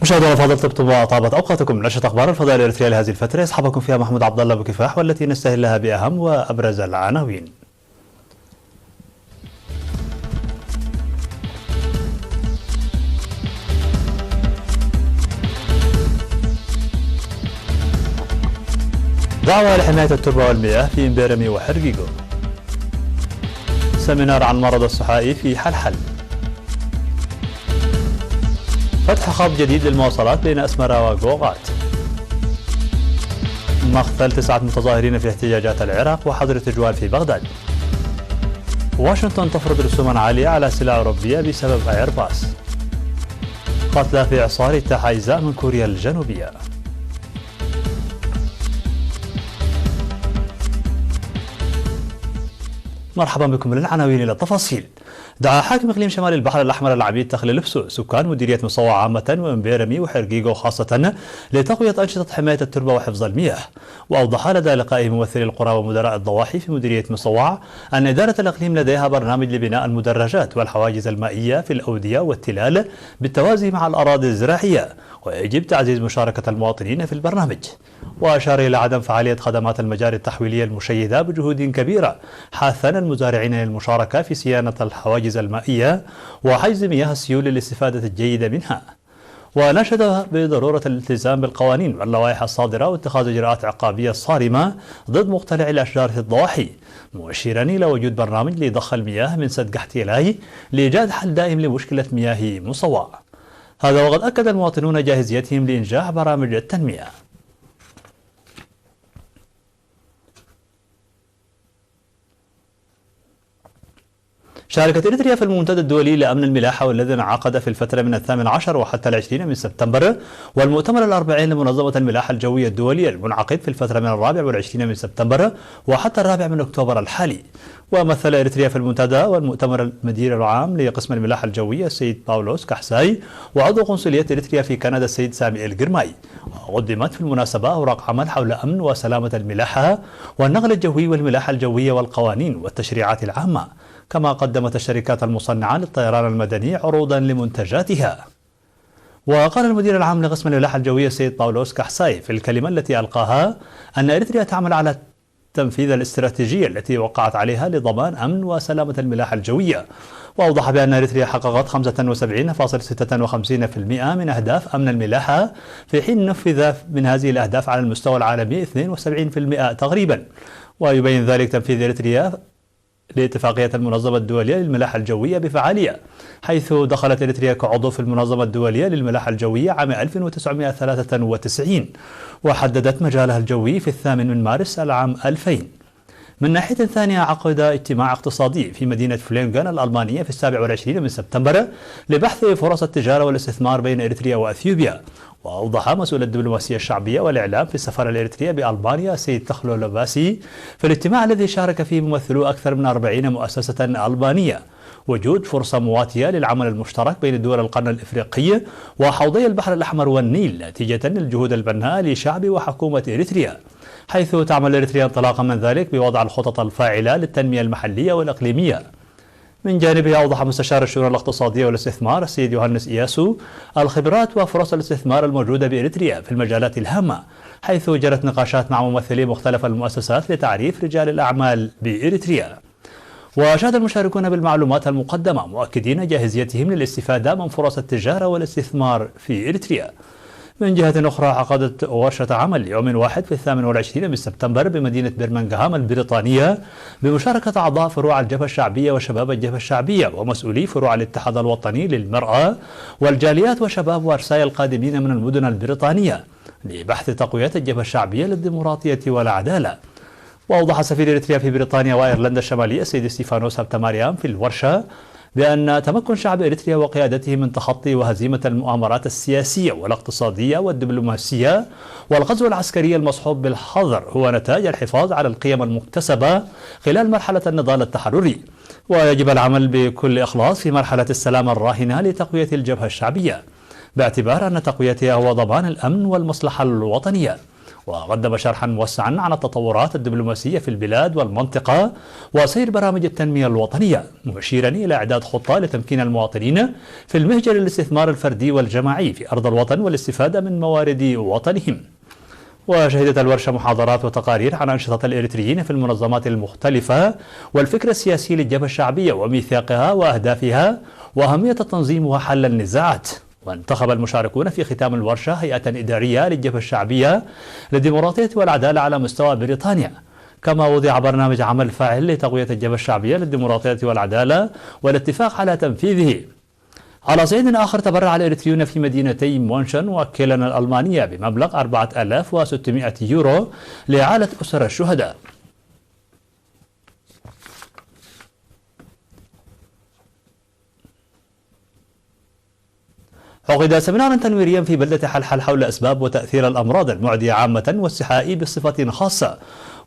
مشاهدينا الفاضل، طبتم وطابت اوقاتكم. نشرة اخبار الفضاء الاريتريه لهذه الفتره يصحبكم فيها محمود عبد الله بكفاح، والتي نستهلها باهم وابرز العناوين. دعوة لحماية التربة والمياه في امبيرمي وحرقيقو. سمينار عن مرض السحائي في حلحل. فتح خط جديد للمواصلات بين أسمرة وغوغات. مقتل 9 متظاهرين في احتجاجات العراق وحظر التجوال في بغداد. واشنطن تفرض رسوما عالية على سلع أوروبية بسبب ايرباص. قتلى في إعصار اجتاح أجزاء من كوريا الجنوبية. مرحبا بكم للعناوين إلى التفاصيل. دعا حاكم اقليم شمال البحر الاحمر العميد تخليل لبسو سكان مديريه مصوع عامه وامبيرمي وحرقيقو خاصه لتقويه انشطه حمايه التربه وحفظ المياه. واوضح لدى لقائه ممثلي القرى ومدراء الضواحي في مديريه مصوع ان اداره الاقليم لديها برنامج لبناء المدرجات والحواجز المائيه في الاوديه والتلال بالتوازي مع الاراضي الزراعيه، ويجب تعزيز مشاركه المواطنين في البرنامج. وأشار إلى عدم فعالية خدمات المجاري التحويلية المشيدة بجهود كبيرة، حاثا المزارعين للمشاركة في صيانة الحواجز المائية وحجز مياه السيول للاستفادة الجيدة منها. ونشد بضرورة الالتزام بالقوانين واللوائح الصادرة واتخاذ إجراءات عقابية صارمة ضد مقتلعي الأشجار في الضواحي، مؤشرا إلى وجود برنامج لضخ المياه من سد قحطيلاي لإيجاد حل دائم لمشكلة مياه مصوع. هذا وقد أكد المواطنون جاهزيتهم لإنجاح برامج التنمية. شاركت إريتريا في المنتدى الدولي لأمن الملاحة والذي انعقد في الفترة من 18 وحتى 20 من سبتمبر، والمؤتمر الأربعين لمنظمة الملاحة الجوية الدولية المنعقد في الفترة من 24 من سبتمبر وحتى 4 من أكتوبر الحالي. ومثل إريتريا في المنتدى والمؤتمر المدير العام لقسم الملاحة الجوية السيد باولوس كحساي، وعضو قنصلية إريتريا في كندا السيد سامي الجرماي. وقدمت في المناسبة أوراق عمل حول أمن وسلامة الملاحة والنقل الجوي والملاحة الجوية والقوانين والتشريعات العامة، كما قدمت الشركات المصنعة للطيران المدني عروضا لمنتجاتها. وقال المدير العام لقسم الملاحة الجوية السيد باولوس كحساي في الكلمة التي ألقاها أن إريتريا تعمل على تنفيذ الاستراتيجية التي وقعت عليها لضمان أمن وسلامة الملاحة الجوية. وأوضح بأن إريتريا حققت 75.56% من أهداف أمن الملاحة، في حين نفذ من هذه الأهداف على المستوى العالمي 72% تقريبا. ويبين ذلك تنفيذ إريتريا لاتفاقية المنظمة الدولية للملاحة الجوية بفعالية، حيث دخلت إريتريا كعضو في المنظمة الدولية للملاحة الجوية عام 1993 وحددت مجالها الجوي في 8 من مارس العام 2000. من ناحية ثانية، عقد اجتماع اقتصادي في مدينة فلينغان الألمانية في 27 من سبتمبر لبحث فرص التجارة والاستثمار بين إريتريا وأثيوبيا. وأوضح مسؤول الدبلوماسية الشعبية والإعلام في السفارة الإريترية بألمانيا السيد تخلو لباسي في الاجتماع الذي شارك فيه ممثلو أكثر من 40 مؤسسة ألبانية وجود فرصة مواتية للعمل المشترك بين دول القرن الإفريقي وحوضي البحر الأحمر والنيل، نتيجة للجهود البناءة لشعب وحكومة إريتريا، حيث تعمل إريتريا انطلاقا من ذلك بوضع الخطط الفاعلة للتنمية المحلية والإقليمية. من جانبه، أوضح مستشار الشؤون الاقتصادية والاستثمار السيد يوهانس إياسو الخبرات وفرص الاستثمار الموجودة بإريتريا في المجالات الهامة، حيث جرت نقاشات مع ممثلي مختلف المؤسسات لتعريف رجال الأعمال بإريتريا. وشهد المشاركون بالمعلومات المقدمة مؤكدين جاهزيتهم للاستفادة من فرص التجارة والاستثمار في إريتريا. من جهة أخرى، عقدت ورشة عمل يوم واحد في 28 من سبتمبر بمدينة برمنغهام البريطانية بمشاركة أعضاء فروع الجبهة الشعبية وشباب الجبهة الشعبية ومسؤولي فروع الاتحاد الوطني للمرأة والجاليات وشباب وأرساي القادمين من المدن البريطانية لبحث تقوية الجبهة الشعبية للديمقراطية والعدالة. وأوضح سفير إريتريا في بريطانيا وأيرلندا الشمالية السيد ستيفانوس هابتماريام في الورشة بأن تمكن شعب إريتريا وقيادته من تخطي وهزيمة المؤامرات السياسية والاقتصادية والدبلوماسية والغزو العسكري المصحوب بالحذر هو نتاج الحفاظ على القيم المكتسبة خلال مرحلة النضال التحرري، ويجب العمل بكل إخلاص في مرحلة السلام الراهنة لتقوية الجبهة الشعبية، باعتبار أن تقويتها هو ضمان الأمن والمصلحة الوطنية. وقدم شرحا موسعا عن التطورات الدبلوماسية في البلاد والمنطقة وسير برامج التنمية الوطنية، مشيرا إلى إعداد خطة لتمكين المواطنين في المهجر للاستثمار الفردي والجماعي في أرض الوطن والاستفادة من موارد وطنهم. وشهدت الورشة محاضرات وتقارير عن أنشطة الإريتريين في المنظمات المختلفة والفكر السياسي للجبهة الشعبية وميثاقها وأهدافها وأهمية التنظيم وحل النزاعات. وانتخب المشاركون في ختام الورشة هيئة إدارية للجبهة الشعبية للديمقراطية والعدالة على مستوى بريطانيا، كما وضع برنامج عمل فاعل لتقوية الجبهة الشعبية للديمقراطية والعدالة والاتفاق على تنفيذه. على صعيد آخر، تبرع الإريتريون في مدينتي مونشن وكيلن الألمانية بمبلغ 4600 يورو لإعالة أسر الشهداء. عقد سمينارا تنويريا في بلدة حلحل حول أسباب وتأثير الأمراض المعدية عامة والسحائي بصفة خاصة.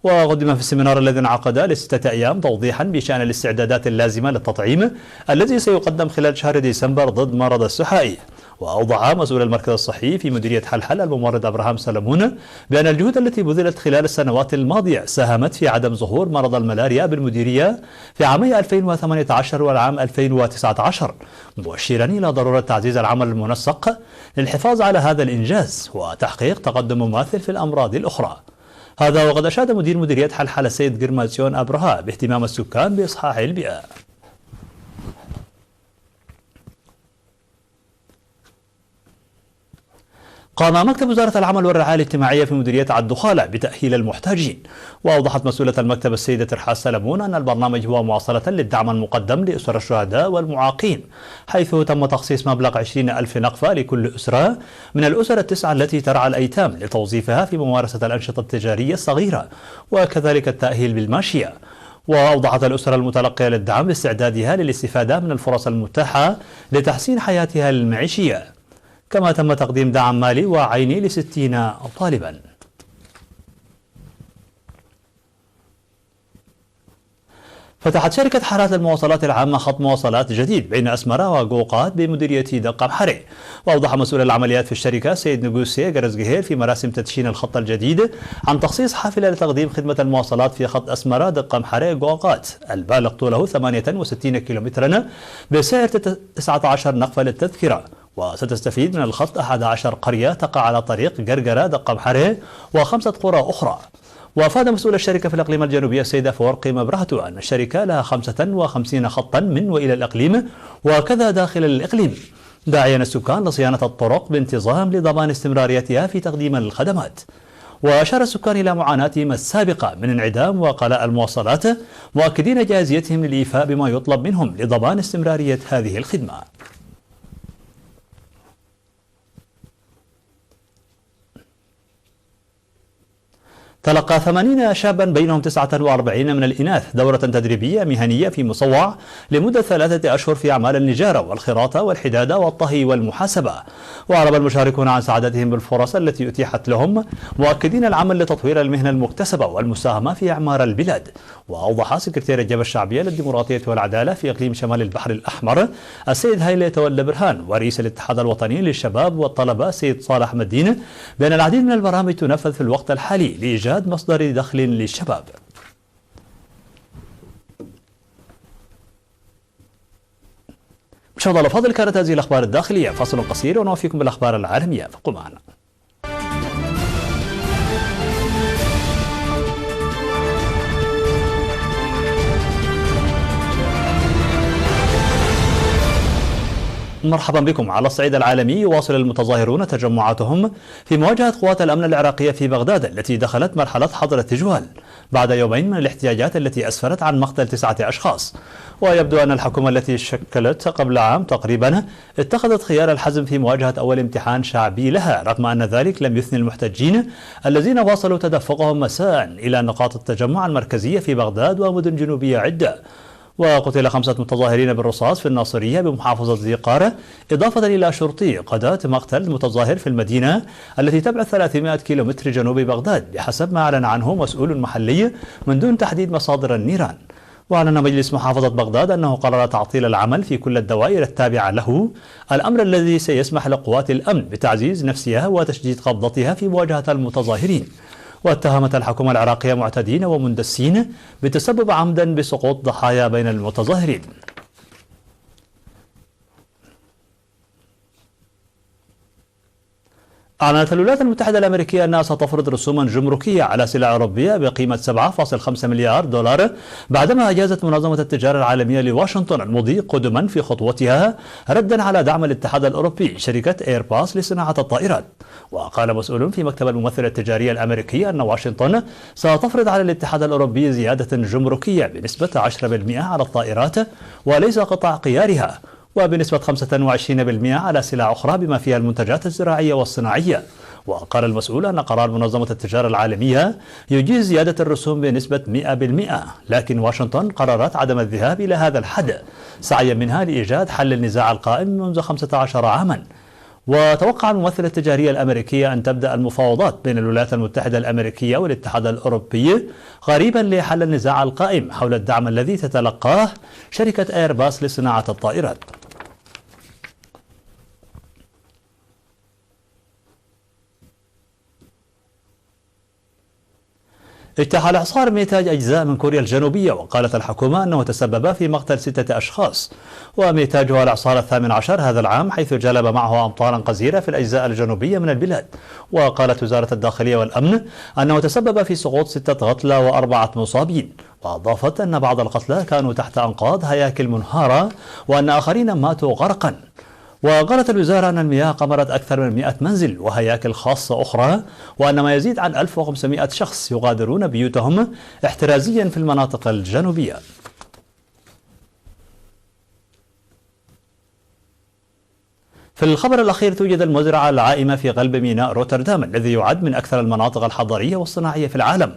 وقدم في السمينار الذي انعقد ل6 أيام توضيحا بشأن الاستعدادات اللازمة للتطعيم الذي سيقدم خلال شهر ديسمبر ضد مرض السحائي. وأوضح مسؤول المركز الصحي في مديرية حلحل الممرض أبراهام سلمون بأن الجهود التي بذلت خلال السنوات الماضية ساهمت في عدم ظهور مرض الملاريا بالمديرية في عامي 2018 والعام 2019، مؤشرا إلى ضرورة تعزيز العمل المنسق للحفاظ على هذا الإنجاز وتحقيق تقدم مماثل في الأمراض الأخرى. هذا وقد أشاد مدير مديرية حلحل السيد جرماسيون أبرها باهتمام السكان بإصحاح البيئة. قام مكتب وزارة العمل والرعاية الاجتماعية في مديرية الدخالة بتأهيل المحتاجين. وأوضحت مسؤولة المكتب السيدة ترحاس سلمون أن البرنامج هو مواصلة للدعم المقدم لأسر الشهداء والمعاقين، حيث تم تخصيص مبلغ 20,000 نقفة لكل أسرة من الأسر ال9 التي ترعى الأيتام لتوظيفها في ممارسة الأنشطة التجارية الصغيرة، وكذلك التأهيل بالماشية. وأوضحت الأسرة المتلقية للدعم باستعدادها للاستفادة من الفرص المتاحة لتحسين حياتها المعيشية. كما تم تقديم دعم مالي وعيني ل60 طالبا. فتحت شركة حارات المواصلات العامة خط مواصلات جديد بين أسمرة وقوقات بمديرية دقة محري. وأوضح مسؤول العمليات في الشركة سيد نجوسي جرزجهير في مراسم تدشين الخط الجديد عن تخصيص حافلة لتقديم خدمة المواصلات في خط أسمرة دقة محري قوقات البالغ طوله 68 كيلومترا بسعر 19 نقفة للتذكرة. وستستفيد من الخط 11 قرية تقع على طريق قرقرة دقة محري و5 قرى أخرى. وأفاد مسؤول الشركة في الإقليم الجنوبي السيد أفورقي مبرهة أن الشركة لها 55 خطا من وإلى الإقليم وكذا داخل الإقليم، داعيا السكان لصيانة الطرق بانتظام لضمان استمراريتها في تقديم الخدمات. وأشار السكان إلى معاناتهم السابقة من انعدام وقلاء المواصلات، مؤكدين جاهزيتهم للإيفاء بما يطلب منهم لضمان استمرارية هذه الخدمة. تلقى 80 شابا بينهم 49 من الإناث دورة تدريبية مهنية في مصوع لمدة 3 أشهر في أعمال النجارة والخراطة والحدادة والطهي والمحاسبة. وأعرب المشاركون عن سعادتهم بالفرص التي أتيحت لهم، مؤكدين العمل لتطوير المهنة المكتسبة والمساهمة في إعمار البلاد. وأوضح سكرتير الجبهة الشعبية للديمقراطية والعدالة في إقليم شمال البحر الأحمر السيد هيلي تولى برهان ورئيس الاتحاد الوطني للشباب والطلبة السيد صالح مدين بأن العديد من البرامج تنفذ في الوقت الحالي لإيجاد مصدر دخل للشباب. مشاهدينا الأفاضل، كانت هذه الأخبار الداخلية. فاصل قصير ونوافيكم بالأخبار العالمية، فابقوا معنا. مرحبا بكم. على الصعيد العالمي، يواصل المتظاهرون تجمعاتهم في مواجهة قوات الأمن العراقية في بغداد التي دخلت مرحلة حظر التجوال بعد يومين من الاحتجاجات التي أسفرت عن مقتل 9 أشخاص. ويبدو أن الحكومة التي شكلت قبل عام تقريبا اتخذت خيار الحزم في مواجهة أول امتحان شعبي لها، رغم أن ذلك لم يثني المحتجين الذين واصلوا تدفقهم مساء إلى نقاط التجمع المركزية في بغداد ومدن جنوبية عدة. وقتل 5 متظاهرين بالرصاص في الناصرية بمحافظة ذي قارة، إضافة إلى شرطي قضاة مقتل متظاهر في المدينة التي تبعد 300 كيلومتر جنوب بغداد، بحسب ما أعلن عنه مسؤول محلي من دون تحديد مصادر النيران. وأعلن مجلس محافظة بغداد أنه قرر تعطيل العمل في كل الدوائر التابعة له، الأمر الذي سيسمح لقوات الأمن بتعزيز نفسها وتشديد قبضتها في مواجهة المتظاهرين. واتهمت الحكومة العراقية معتدين ومندسين بتسبب عمدا بسقوط ضحايا بين المتظاهرين. أعلنت الولايات المتحدة الأمريكية أنها ستفرض رسوما جمركية على سلع أوروبية بقيمة 7.5 مليار دولار بعدما أجازت منظمة التجارة العالمية لواشنطن المضي قدما في خطوتها ردا على دعم الاتحاد الأوروبي شركة إيرباص لصناعة الطائرات. وقال مسؤول في مكتب الممثل التجاري الأمريكي أن واشنطن ستفرض على الاتحاد الأوروبي زيادة جمركية بنسبة 10% على الطائرات وليس قطع غيارها، وبنسبة 25% على سلع أخرى بما فيها المنتجات الزراعية والصناعية. وقال المسؤول أن قرار منظمة التجارة العالمية يجيز زيادة الرسوم بنسبة 100%، لكن واشنطن قررت عدم الذهاب إلى هذا الحد سعيا منها لإيجاد حل النزاع القائم منذ 15 عاما. وتوقع الممثل التجاري الأمريكي أن تبدأ المفاوضات بين الولايات المتحدة الأمريكية والاتحاد الأوروبي قريبا لحل النزاع القائم حول الدعم الذي تتلقاه شركة إيرباص لصناعة الطائرات. اجتاح الإعصار نتاج أجزاء من كوريا الجنوبية، وقالت الحكومة أنه تسبب في مقتل 6 أشخاص. ونتاجها الإعصار 18 هذا العام، حيث جلب معه أمطارا غزيرة في الأجزاء الجنوبية من البلاد. وقالت وزارة الداخلية والأمن أنه تسبب في سقوط 6 قتلى و4 مصابين. وأضافت أن بعض القتلى كانوا تحت أنقاض هياكل منهارة وأن آخرين ماتوا غرقا. وقالت الوزارة أن المياه قمرت أكثر من 100 منزل وهياكل خاصة أخرى، وأن ما يزيد عن 1500 شخص يغادرون بيوتهم احترازيا في المناطق الجنوبية. في الخبر الأخير، توجد المزرعة العائمة في قلب ميناء روتردام الذي يعد من أكثر المناطق الحضرية والصناعية في العالم.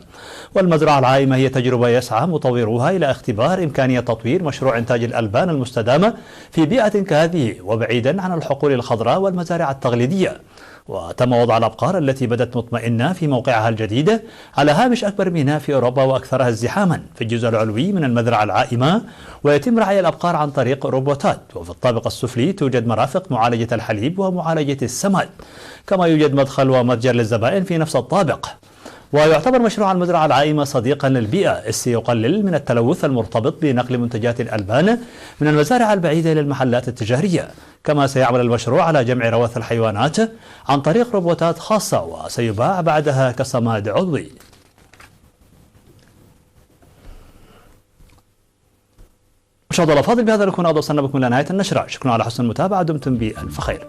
والمزرعة العائمة هي تجربة يسعى مطوروها إلى اختبار إمكانية تطوير مشروع إنتاج الألبان المستدامة في بيئة كهذه وبعيدا عن الحقول الخضراء والمزارع التقليدية. وتم وضع الأبقار التي بدت مطمئنة في موقعها الجديد على هامش أكبر ميناء في أوروبا وأكثرها ازدحاما في الجزء العلوي من المزرعة العائمة، ويتم رعي الأبقار عن طريق روبوتات. وفي الطابق السفلي توجد مرافق معالجة الحليب ومعالجة السماد، كما يوجد مدخل ومتجر للزبائن في نفس الطابق. ويعتبر مشروع المزرعة العائمة صديقا للبيئة، إذ سيقلل من التلوث المرتبط بنقل منتجات الألبان من المزارع البعيدة إلى المحلات التجارية. كما سيعمل المشروع على جمع روث الحيوانات عن طريق روبوتات خاصة، وسيباع بعدها كصماد عضوي. مشاهدينا الأفاضل، بهذا نكون قد وصلنا بكم إلى نهاية النشرة. شكرا على حسن المتابعة، دمتم بألف خير.